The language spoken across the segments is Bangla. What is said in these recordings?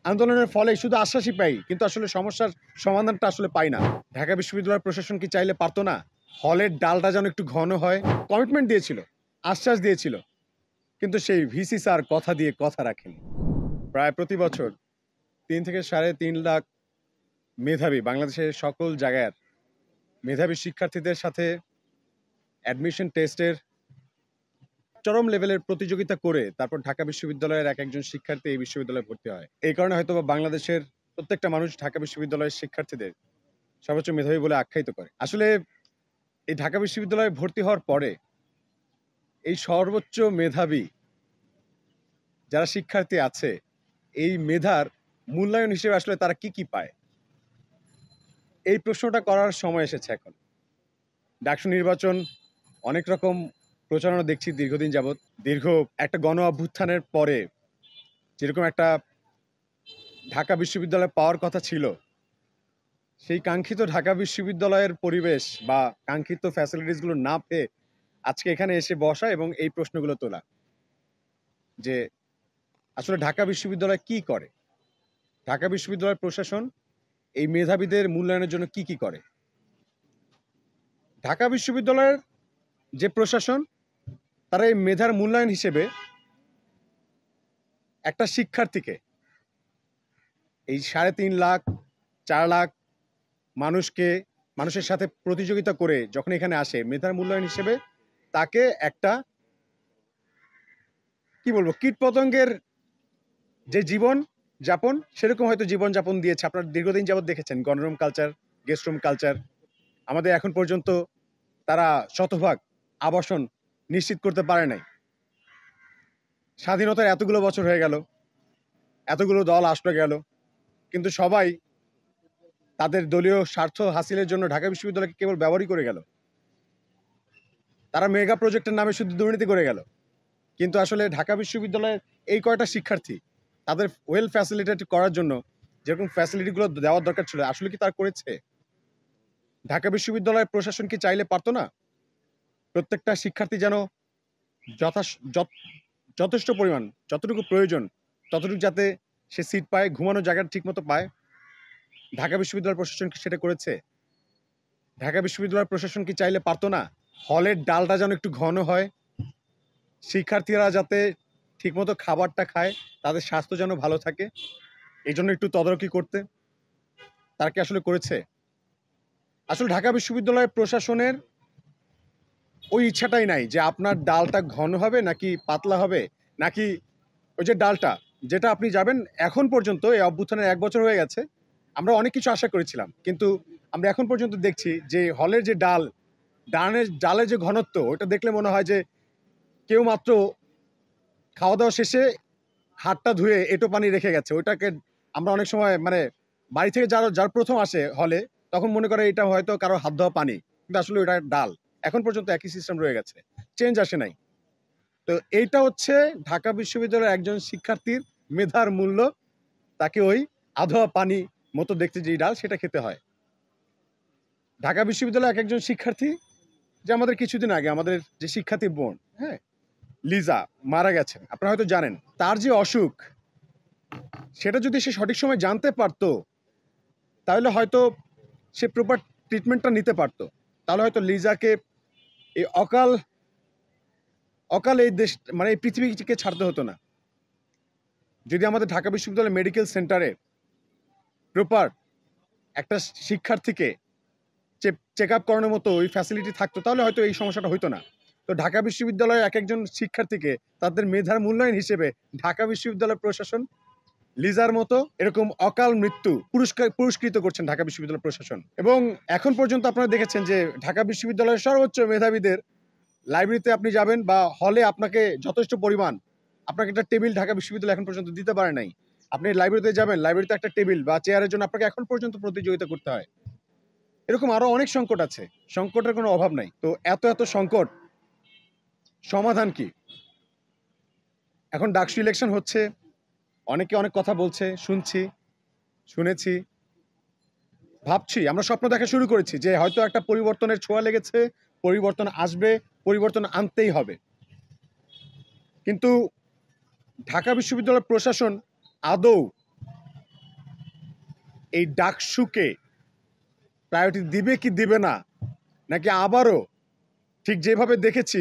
আন্দোলনের ফলে শুধু আশ্বাসই পাই, কিন্তু আসলে সমস্যার সমাধানটা আসলে পাই না। ঢাকা বিশ্ববিদ্যালয়ের প্রশাসন কি চাইলে পারতো না? হলের ডালটা যেন একটু ঘন হয়। কমিটমেন্ট দিয়েছিল, আশ্বাস দিয়েছিল, কিন্তু সেই ভিসি স্যার কথা দিয়ে কথা রাখেনি। প্রায় প্রতি বছর ৩ থেকে ৩.৫ লাখ মেধাবী, বাংলাদেশের সকল জায়গার মেধাবী শিক্ষার্থীদের সাথে অ্যাডমিশন টেস্টের চরম লেভেলের প্রতিযোগিতা করে তারপর ঢাকা বিশ্ববিদ্যালয়ের একজন শিক্ষার্থী এই বিশ্ববিদ্যালয়ে ভর্তি হয়। এই কারণে হয়তো বাংলাদেশের প্রত্যেকটা মানুষ ঢাকা বিশ্ববিদ্যালয়ের শিক্ষার্থীদের সর্বোচ্চ মেধাবী বলে আখ্যায়িত করে। আসলে এই ঢাকা বিশ্ববিদ্যালয়ে ভর্তি হওয়ার পরে এই সর্বোচ্চ মেধাবী যারা শিক্ষার্থী আছে, এই মেধার মূল্যায়ন হিসেবে আসলে তারা কি পায়, এই প্রশ্নটা করার সময় এসেছে এখন। ডাকসু নির্বাচন, অনেক রকম প্রচারণা দেখছি দীর্ঘদিন যাবৎ। দীর্ঘ একটা গণ অভ্যুত্থানের পরে যেরকম একটা ঢাকা বিশ্ববিদ্যালয় পাওয়ার কথা ছিল, সেই কাঙ্ক্ষিত ঢাকা বিশ্ববিদ্যালয়ের পরিবেশ বা কাঙ্ক্ষিত ফ্যাসিলিটিসগুলো না পেয়ে আজকে এখানে এসে বসা এবং এই প্রশ্নগুলো তোলা যে আসলে ঢাকা বিশ্ববিদ্যালয় কি করে, ঢাকা বিশ্ববিদ্যালয়ের প্রশাসন এই মেধাবীদের মূল্যায়নের জন্য কি করে। ঢাকা বিশ্ববিদ্যালয়ের যে প্রশাসন, তারা এই মেধার মূল্যায়ন হিসেবে একটা শিক্ষার্থীকে, এই ৩.৫ লাখ ৪ লাখ মানুষের সাথে প্রতিযোগিতা করে যখন এখানে আসে, মেধার মূল্যায়ন হিসেবে তাকে একটা কি বলবো, কীট পতঙ্গের যে জীবন যাপন, সেরকম হয়তো জীবন যাপন দিয়েছে। আপনারা দীর্ঘদিন যাবৎ দেখেছেন গণরুম কালচার, গেস্ট রুম কালচার। আমাদের এখন পর্যন্ত তারা শতভাগ আবাসন নিশ্চিত করতে পারে নাই। স্বাধীনতার এতগুলো বছর হয়ে গেল, এতগুলো দল আসলো গেল, কিন্তু সবাই তাদের দলীয় স্বার্থ হাসিলের জন্য ঢাকা বিশ্ববিদ্যালয়কে কেবল ব্যবহারই করে গেল। তারা মেগা প্রজেক্টের নামে শুধু দুর্নীতি করে গেল। কিন্তু আসলে ঢাকা বিশ্ববিদ্যালয়ের এই কয়টা শিক্ষার্থী, তাদের ওয়েল ফ্যাসিলিটেট করার জন্য যেরকম ফ্যাসিলিটিগুলো দেওয়ার দরকার ছিল, আসলে কি তারা করেছে? ঢাকা বিশ্ববিদ্যালয়ের প্রশাসন কি চাইলে পারতো না? প্রত্যেকটা শিক্ষার্থী যেন যথেষ্ট পরিমাণ, যতটুকু প্রয়োজন ততটুকু যাতে সে সিট পায়, ঘুমানোর জায়গা ঠিক মতো পায়। ঢাকা বিশ্ববিদ্যালয় প্রশাসন কি সেটা করেছে? ঢাকা বিশ্ববিদ্যালয় প্রশাসন কি চাইলে পারতো না হলের ডালটা যেন একটু ঘন হয়, শিক্ষার্থীরা যাতে ঠিকমতো খাবারটা খায়, তাদের স্বাস্থ্য যেন ভালো থাকে, এই জন্য একটু তদারকি করতে? তারা কি আসলে করেছে? আসলে ঢাকা বিশ্ববিদ্যালয় প্রশাসনের ওই ইচ্ছাটাই নাই যে আপনার ডালটা ঘন হবে নাকি পাতলা হবে, নাকি ওই যে ডালটা যেটা আপনি যাবেন। এখন পর্যন্ত এই অভ্যুত্থানের 1 বছর হয়ে গেছে, আমরা অনেক কিছু আশা করেছিলাম, কিন্তু আমরা এখন পর্যন্ত দেখছি যে হলের যে ডালের যে ঘনত্ব, ওটা দেখলে মনে হয় যে কেউ মাত্র খাওয়া দাওয়া শেষে হাতটা ধুয়ে এঁটো পানি রেখে গেছে। ওইটাকে আমরা অনেক সময় মানে বাড়ি থেকে যার প্রথম আসে হলে, তখন মনে করে এটা হয়তো কারো হাত ধোয়া পানি, কিন্তু আসলে ওটা ডাল। এখন পর্যন্ত একই সিস্টেম রয়ে গেছে, চেঞ্জ আসে নাই। তো এইটা হচ্ছে ঢাকা বিশ্ববিদ্যালয়ের একজন শিক্ষার্থীর মেধার মূল্য। তাকে ওই আধোয়া পানি মতো দেখতে যে ডাল, সেটা খেতে হয়। ঢাকা বিশ্ববিদ্যালয়ের একজন শিক্ষার্থী, যে আমাদের কিছুদিন আগে আমাদের যে শিক্ষার্থী বোন, হ্যাঁ, লিজা মারা গেছেন, আপনারা হয়তো জানেন। তার যে অসুখ, সেটা যদি সে সঠিক সময় জানতে পারতো, তাহলে হয়তো সে প্রপার ট্রিটমেন্টটা নিতে পারতো। তাহলে হয়তো লিজাকে এই অকাল এই দেশ মানে এই পৃথিবীকে ছাড়তে হতো না। যদি আমাদের ঢাকা বিশ্ববিদ্যালয় মেডিকেল সেন্টারে প্রপার একটা শিক্ষার্থীকে চেক আপ করানোর মতো ওই ফ্যাসিলিটি থাকতো, তাহলে হয়তো এই সমস্যাটা হইতো না। তো ঢাকা বিশ্ববিদ্যালয়ের একজন শিক্ষার্থীকে তাদের মেধার মূল্যায়ন হিসেবে ঢাকা বিশ্ববিদ্যালয় প্রশাসন লিজার মতো এরকম অকাল মৃত্যু পুরস্কৃত করছেন ঢাকা বিশ্ববিদ্যালয় প্রশাসন। এবং এখন পর্যন্ত আপনারা দেখেছেন যে ঢাকা বিশ্ববিদ্যালয়ের সর্বোচ্চ মেধাবীদের লাইব্রেরিতে আপনি যাবেন বা হলে, আপনাকে যথেষ্ট পরিমাণ আপনাকে একটা টেবিল ঢাকা বিশ্ববিদ্যালয় এখন পর্যন্ত দিতে পারে নাই। আপনি লাইব্রেরিতে যাবেন, লাইব্রেরিতে একটা টেবিল বা চেয়ারের জন্য আপনাকে এখন পর্যন্ত প্রতিযোগিতা করতে হয়। এরকম আরো অনেক সংকট আছে, সংকটের কোনো অভাব নাই। তো এত সংকট সমাধান কি? এখন ডাকসু ইলেকশন হচ্ছে, অনেকে অনেক কথা বলছে, শুনেছি, ভাবছি, আমরা স্বপ্ন দেখা শুরু করেছি যে হয়তো একটা পরিবর্তনের ছোঁয়া লেগেছে, পরিবর্তন আসবে, পরিবর্তন আনতেই হবে। কিন্তু ঢাকা বিশ্ববিদ্যালয় প্রশাসন আদৌ এই ডাকসুকে প্রায়োরিটি দিবে কি দিবে না, নাকি আবারও ঠিক যেভাবে দেখেছি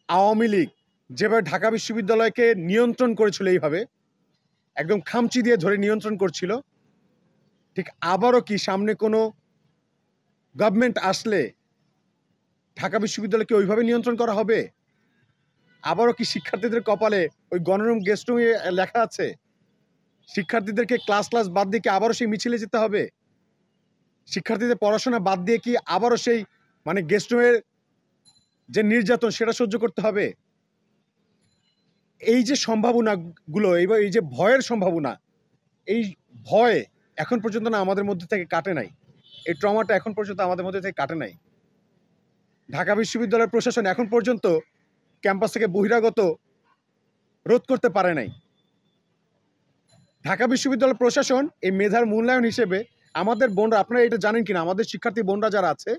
আওয়ামী লীগ যেভাবে ঢাকা বিশ্ববিদ্যালয়কে নিয়ন্ত্রণ করেছিল, এইভাবে একদম খামচি দিয়ে ধরে নিয়ন্ত্রণ করছিল, ঠিক আবারও কি সামনে কোনো গভর্নমেন্ট আসলে ঢাকা বিশ্ববিদ্যালয়কে ওইভাবে নিয়ন্ত্রণ করা হবে? আবারও কি শিক্ষার্থীদের কপালে ওই গণরুম গেস্ট রুমে লেখা আছে শিক্ষার্থীদেরকে ক্লাস বাদ দিয়ে কি আবারও সেই মিছিলে যেতে হবে? শিক্ষার্থীদের পড়াশোনা বাদ দিয়ে কি আবারও সেই মানে গেস্ট রুমের যে নির্যাতন সেটা সহ্য করতে হবে? এই যে সম্ভাবনাগুলো, এই যে ভয়ের সম্ভাবনা, এই ভয় এখন পর্যন্ত না আমাদের মধ্যে থেকে কাটে নাই। এই ট্রমাটা এখন পর্যন্ত আমাদের মধ্যে থেকে কাটে নাই। ঢাকা বিশ্ববিদ্যালয়ের প্রশাসন এখন পর্যন্ত ক্যাম্পাস থেকে বহিরাগত রোধ করতে পারে নাই। ঢাকা বিশ্ববিদ্যালয় প্রশাসন এই মেধার মূল্যায়ন হিসেবে আমাদের বোনরা, আপনারা এটা জানেন কিনা, আমাদের শিক্ষার্থী বোনরা যারা আছে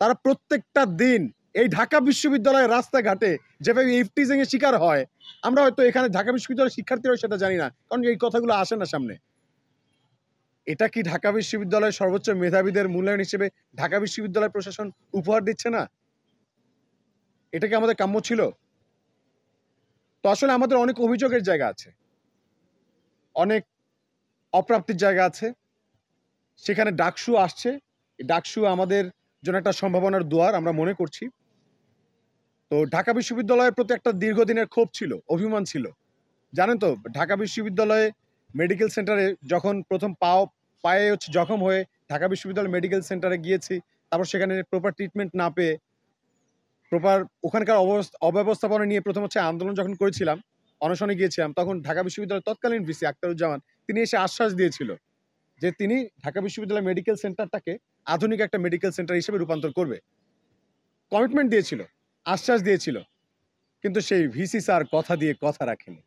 তারা প্রত্যেকটা দিন এই ঢাকা বিশ্ববিদ্যালয়ের রাস্তাঘাটে যেভাবে ইফটিজিং এর শিকার হয়, আমরা হয়তো এখানে ঢাকা বিশ্ববিদ্যালয়ের শিক্ষার্থীরা সেটা জানি না, কারণ এই কথাগুলো আসে না সামনে। এটা কি ঢাকা বিশ্ববিদ্যালয়ের সর্বোচ্চ মেধাবীদের মূল্যায়ন হিসেবে ঢাকা বিশ্ববিদ্যালয় প্রশাসন উপহার দিচ্ছে না? এটা কি আমাদের কাম্য ছিল? তো আসলে আমাদের অনেক অভিযোগের জায়গা আছে, অনেক অপ্রাপ্তির জায়গা আছে। সেখানে ডাকসু আসছে, ডাকসু আমাদের জন্য একটা সম্ভাবনার দুয়ার আমরা মনে করছি। তো ঢাকা বিশ্ববিদ্যালয়ের প্রতি একটা দীর্ঘদিনের ক্ষোভ ছিল, অভিমান ছিল। জানেন তো, ঢাকা বিশ্ববিদ্যালয়ে মেডিকেল সেন্টারে যখন প্রথম পায়ে জখম হয়ে ঢাকা বিশ্ববিদ্যালয় মেডিকেল সেন্টারে গিয়েছি, তারপর সেখানে প্রপার ট্রিটমেন্ট না পেয়ে প্রপার ওখানকার অব্যবস্থাপনা নিয়ে প্রথম আন্দোলন যখন করেছিলাম, অনশনে গিয়েছিলাম, তখন ঢাকা বিশ্ববিদ্যালয়ের তৎকালীন ভিসি আখতারুজ্জামান তিনি এসে আশ্বাস দিয়েছিল যে তিনি ঢাকা বিশ্ববিদ্যালয় মেডিকেল সেন্টারটাকে আধুনিক একটা মেডিকেল সেন্টার হিসেবে রূপান্তর করবে। কমিটমেন্ট দিয়েছিল, আশ্বাস দিয়েছিল, কিন্তু সেই ভিসি স্যার কথা দিয়ে কথা রাখেনি।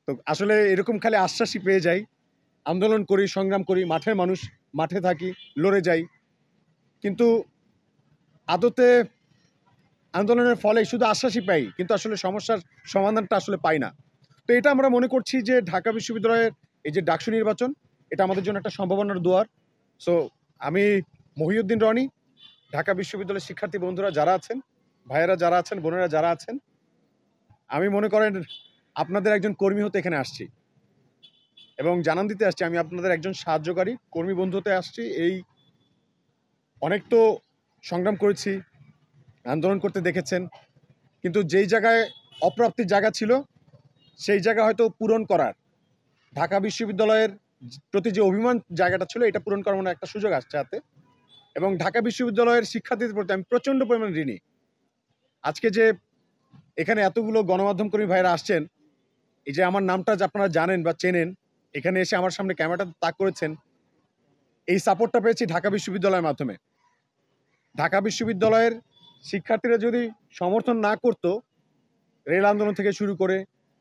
তো আসলে এরকম খালি আশ্বাসই পেয়ে যাই, আন্দোলন করি, সংগ্রাম করি, মাঠের মানুষ, মাঠে থাকি, লড়ে যাই, কিন্তু আদতে আন্দোলনের ফলে শুধু আশ্বাসই পাই, কিন্তু আসলে সমস্যার সমাধানটা আসলে পাই না। তো এটা আমরা মনে করছি যে ঢাকা বিশ্ববিদ্যালয়ের এই যে ডাকসু নির্বাচন, এটা আমাদের জন্য একটা সম্ভাবনার দুয়ার। সো আমি মহিউদ্দিন রনি, ঢাকা বিশ্ববিদ্যালয়ের শিক্ষার্থী বন্ধুরা যারা আছেন, ভাইয়েরা যারা আছেন, বোনেরা যারা আছেন, আমি মনে করেন আপনাদের একজন কর্মী হতে এখানে আসছি এবং জানান দিতে আসছি আমি আপনাদের একজন সাহায্যকারী কর্মী বন্ধু হতে আসছি। এই অনেক তো সংগ্রাম করেছি, আন্দোলন করতে দেখেছেন, কিন্তু যেই জায়গায় অপ্রাপ্তির জায়গা ছিল সেই জায়গা হয়তো পূরণ করার, ঢাকা বিশ্ববিদ্যালয়ের প্রতি যে অভিমান জায়গাটা ছিল এটা পূরণ করার মনে একটা সুযোগ আসছে হাতে। এবং ঢাকা বিশ্ববিদ্যালয়ের শিক্ষার্থীদের প্রতি আমি প্রচণ্ড পরিমাণ ঋণী। আজকে যে এখানে এতগুলো গণমাধ্যম কর্মী ভাইরা আসছেন, এই যে আমার নামটা যে আপনারা জানেন বা চেনেন, এখানে এসে আমার সামনে ক্যামেরাটা তাক করেছেন, এই সাপোর্টটা পেয়েছি ঢাকা বিশ্ববিদ্যালয়ের মাধ্যমে। ঢাকা বিশ্ববিদ্যালয়ের শিক্ষার্থীরা যদি সমর্থন না করতো, রেল আন্দোলন থেকে শুরু করে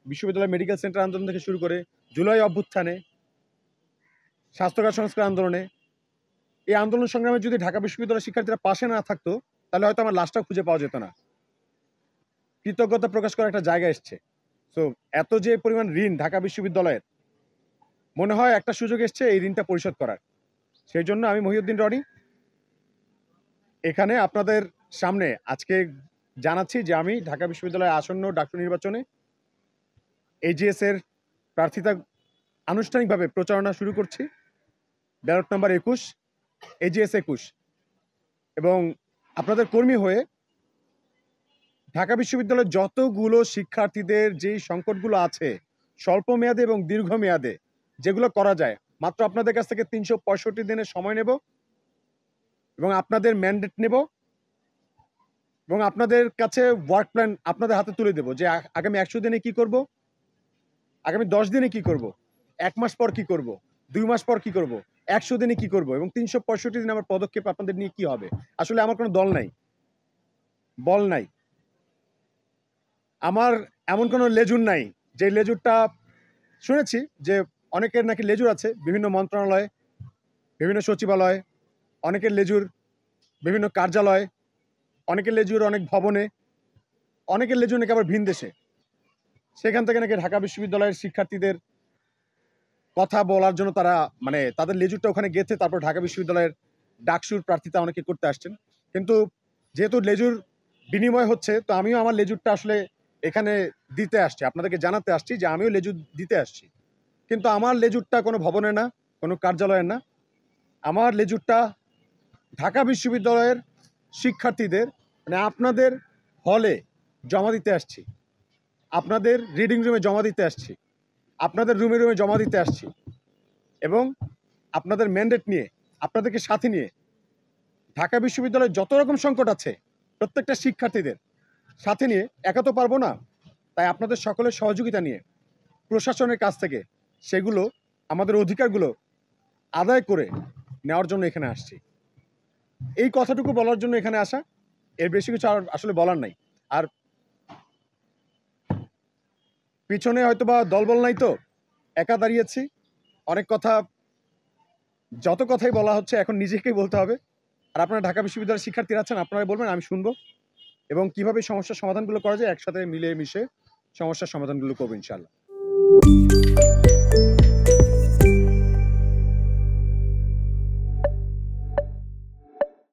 বিশ্ববিদ্যালয় মেডিকেল সেন্টার আন্দোলন থেকে শুরু করে জুলাই অভ্যুত্থানে, স্বাস্থ্যকার সংস্কার আন্দোলনে, এই আন্দোলন সংগ্রামে যদি ঢাকা বিশ্ববিদ্যালয়ের শিক্ষার্থীরা পাশে না থাকতো, তাহলে হয়তো আমার লাশটা খুঁজে পাওয়া যেত না। কৃতজ্ঞতা প্রকাশ করার একটা জায়গা এসছে। সো এত যে পরিমাণ ঋণ ঢাকা বিশ্ববিদ্যালয়ের, মনে হয় একটা সুযোগ এসছে এই ঋণটা পরিশোধ করার। সেই জন্য আমি মহিউদ্দিন রনি এখানে আপনাদের সামনে আজকে জানাচ্ছি যে আমি ঢাকা বিশ্ববিদ্যালয়ের আসন্ন ডাকসু নির্বাচনে এজিএস এর প্রার্থিতা আনুষ্ঠানিকভাবে প্রচারণা শুরু করছি। ব্যালট নাম্বার 21, এজিএস 21, এবং আপনাদের কর্মী হয়ে ঢাকা বিশ্ববিদ্যালয়ের যতগুলো শিক্ষার্থীদের যেই সংকটগুলো আছে স্বল্প মেয়াদে এবং দীর্ঘমেয়াদে, যেগুলো করা যায়, মাত্র আপনাদের কাছ থেকে 365 দিনের সময় নেব এবং আপনাদের ম্যান্ডেট নেব এবং আপনাদের কাছে ওয়ার্ক প্ল্যান আপনাদের হাতে তুলে দেব যে আগামী 100 দিনে কি করব, আগামী 10 দিনে কি করব, 1 মাস পর কি করব, 2 মাস পর কি করব, 100 দিনে কি করব, এবং 365 দিন আমার পদক্ষেপ আপনাদের নিয়ে কি হবে। আসলে আমার কোনো দল নাই, বল নাই, আমার এমন কোনো লেজুর নাই যে লেজুরটা, শুনেছি যে অনেকের নাকি লেজুর আছে বিভিন্ন মন্ত্রণালয়ে, বিভিন্ন সচিবালয়ে, অনেকের লেজুর বিভিন্ন কার্যালয়ে, অনেকের লেজুর অনেক ভবনে, অনেকের লেজুর নাকি আবার ভিন দেশে। সেখান থেকে নাকি ঢাকা বিশ্ববিদ্যালয়ের শিক্ষার্থীদের কথা বলার জন্য তারা মানে তাদের লেজুরটা ওখানে গেঁথে তারপর ঢাকা বিশ্ববিদ্যালয়ের ডাকসুর প্রার্থিতা অনেকে করতে আসছেন। কিন্তু যেহেতু লেজুর বিনিময় হচ্ছে, তো আমিও আমার লেজুরটা আসলে এখানে দিতে আসছি, আপনাদেরকে জানাতে আসছি যে আমিও লেজুর দিতে আসছি। কিন্তু আমার লেজুরটা কোনো ভবনে না, কোনো কার্যালয়ের না, আমার লেজুরটা ঢাকা বিশ্ববিদ্যালয়ের শিক্ষার্থীদের মানে আপনাদের হলে জমা দিতে আসছি, আপনাদের রিডিং রুমে জমা দিতে আসছি, আপনাদের রুমে রুমে জমা দিতে আসছি এবং আপনাদের ম্যান্ডেট নিয়ে, আপনাদেরকে সাথে নিয়ে ঢাকা বিশ্ববিদ্যালয়ে যত রকম সংকট আছে প্রত্যেকটা শিক্ষার্থীদের সাথে নিয়ে, একা তো পারবো না, তাই আপনাদের সকলের সহযোগিতা নিয়ে প্রশাসনের কাছ থেকে সেগুলো আমাদের অধিকারগুলো আদায় করে নেওয়ার জন্য এখানে আসছি। এই কথাটুকু বলার জন্য এখানে আসা, এর বেশি কিছু আর আসলে বলার নাই। আর পিছনে হয়তো বা দলবল নাই, তো একা দাঁড়িয়েছি, অনেক কথা, যত কথাই বলা হচ্ছে এখন নিজেকেই বলতে হবে। আর আপনারা ঢাকা বিশ্ববিদ্যালয়ের শিক্ষার্থীরা আছেন, আপনারা বলবেন, আমি শুনবো এবং কিভাবে সমস্যার সমাধানগুলো করা যায় একসাথে মিলে মিশে সমস্যার সমাধানগুলো করবো ইনশাআল্লাহ।